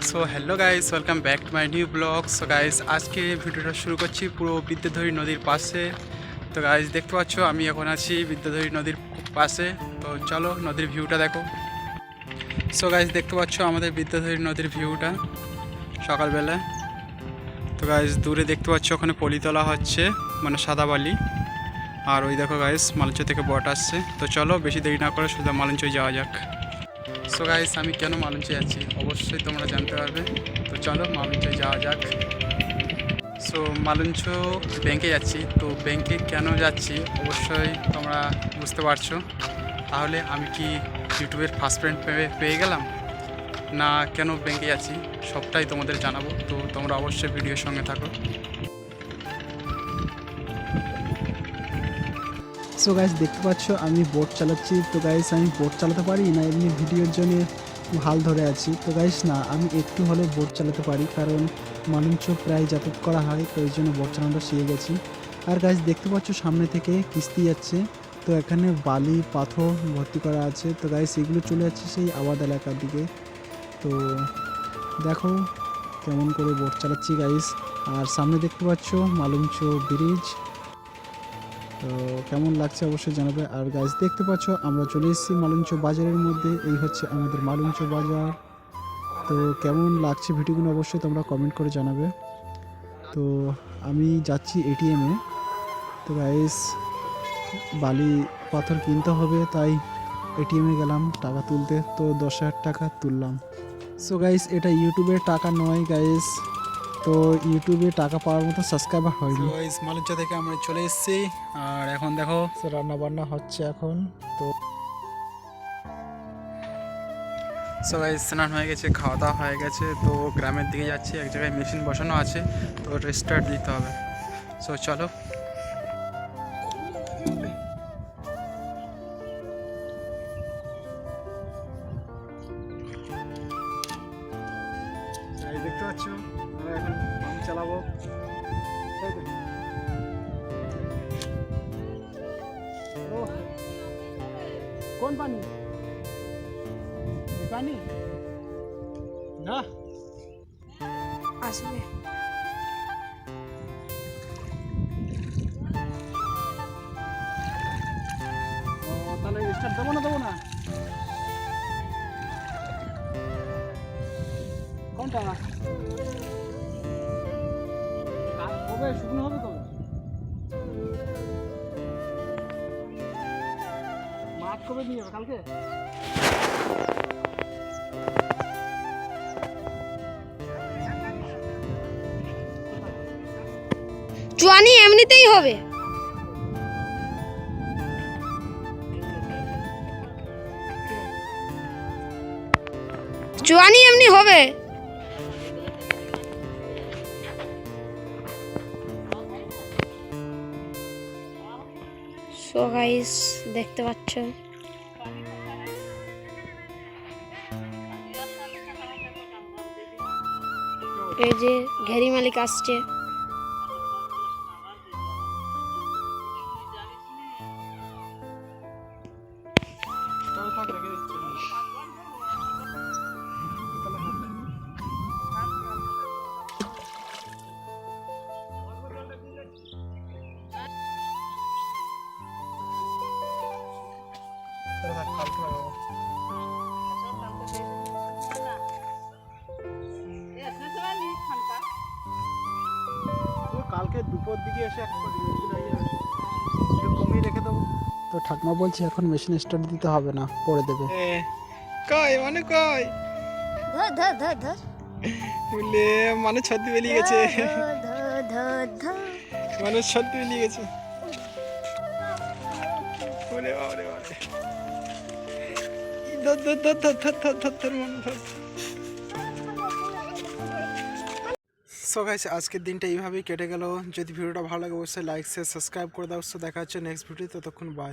So hello guys, welcome back to my new blog. So guys, আজকে ভিডিওটা শুরু করছি পুরো বিদ্যাধরী নদীর পাশে। তো গাইস দেখতে পাচ্ছ আমি এখন আছি বিদ্যাধরী নদীর পাশে। তো চলো নদীর ভিউটা দেখো। সো গাইস দেখতে পাচ্ছ আমাদের বিদ্যাধরী নদীর ভিউটা সকালবেলা। তো গাইস দূরে দেখতে পাচ্ছ ওখানে পলি তোলা হচ্ছে, মানে সাদা বালি। আর ওই দেখো গাইস মালঞ্চ থেকে বট আসছে। তো চলো বেশি দেরি না করে সোজা মালঞ্চই যাওয়া যাক। সো গাইস আমি কেন মালঞ্চে যাচ্ছি অবশ্যই তোমরা জানতে পারবে। তো চলো মালঞ্চে যাওয়া যাক। সো মালঞ্চ ব্যাংকে যাচ্ছি। তো ব্যাংকে কেন যাচ্ছি অবশ্যই তোমরা বুঝতে পারছো। তাহলে আমি কি ইউটিউবের ফার্স্ট ফ্রেন্ড পেয়ে গেলাম, না কেন ব্যাংকে যাচ্ছি সবটাই তোমাদের জানাবো। তো তোমরা অবশ্যই ভিডিওর সঙ্গে থাকো। সো গাইস দেখতে পাচ্ছ আমি বোট চালাচ্ছি। তো গাইস আমি বোট চালাতে পারি না, এমনি ভিডিওর জন্য হাল ধরে আছি। তো গাইস না, আমি একটু হলেও বোট চালাতে পারি, কারণ মালঞ্চ প্রায় যাতায়াত করা হয়, তো এই জন্য বোট চালানোটা শিখে গেছি। আর গাইস দেখতে পাচ্ছ সামনে থেকে কিস্তি যাচ্ছে। তো এখানে বালি পাথর ভর্তি করা আছে। তো গাইস এগুলো চলে যাচ্ছে সেই আবাদ এলাকার দিকে। তো দেখো কেমন করে বোট চালাচ্ছি গাইস। আর সামনে দেখতে পাচ্ছ মালঞ্চ ব্রিজ। তো কেমন লাগছে অবশ্যই জানাবে। আর গাইস দেখতে পাচ্ছ আমরা চলে এসেছি মালঞ্চ বাজারের মধ্যে। এই হচ্ছে আমাদের মালঞ্চ বাজার। তো কেমন লাগছে ভিডিওগুলো অবশ্যই তোমরা কমেন্ট করে জানাবে। তো আমি যাচ্ছি এটিএমে। তো গাইস বালি পাথর কিনতে হবে, তাই এটিএমে গেলাম টাকা তুলতে। তো 10,000 টাকা তুললাম। সো গাইস এটা ইউটিউবের টাকা নয় গাইস, তো ইউটিউবে টাকা পাওয়ার মতো সাবস্ক্রাইবার হয়নি। গাইস মালঞ্চ থেকে আমরা চলে এসেছি। আর এখন দেখো তো রান্না বান্না হচ্ছে এখন। তো সো গাইস স্নান হয়ে গেছে, খাওয়া দাওয়া হয়ে গেছে। তো গ্রামের দিকে যাচ্ছি, এক জায়গায় মেশিন বসানো আছে, তো রেস্টার্ট দিতে হবে। সো চলো। দেখতে পাচ্ছ আমরা এখন পাম্প চালাবো। কোন পানি? এই পানি না আসবে। তাহলে স্টার্ট দেবো না কোনটা কবে শুকনো হবে? কবে মাছ কবে নিয়ে যাবে? কালকে? চুয়ানি এমনিতেই হবে। চুয়ানি এমনি হবে। সো গাইস দেখতে পাচ্ছ এই যে ঘেরি মালিক আসছে। কালকে দুপুর দিকে এসে একটু কমিয়ে রেখে দেবো। তো ঠাকুমা বলছে এখন মেশিন স্টার্ট দিতে হবে না, পরে দেবে। কই মানে কই ধর ধর ধর ধর বলে মানুষ ছদ্দি বেরিয়ে গেছে, ধর ধর ধর। মানুষ ছদ্দি বেরিয়ে গেছে। ওরে ওরে ওরে ধর ধর ধর ধর ধর ধর ধর ধর মানুষ ধর। সো গাইস আজকের দিনটা এইভাবেই কেটে গেল। যদি ভিডিওটা ভালো লাগে অবশ্যই লাইক শেয়ার সাবস্ক্রাইব করে দাও। সো দেখা হচ্ছে নেক্সট ভিডিও, ততক্ষণ বাই।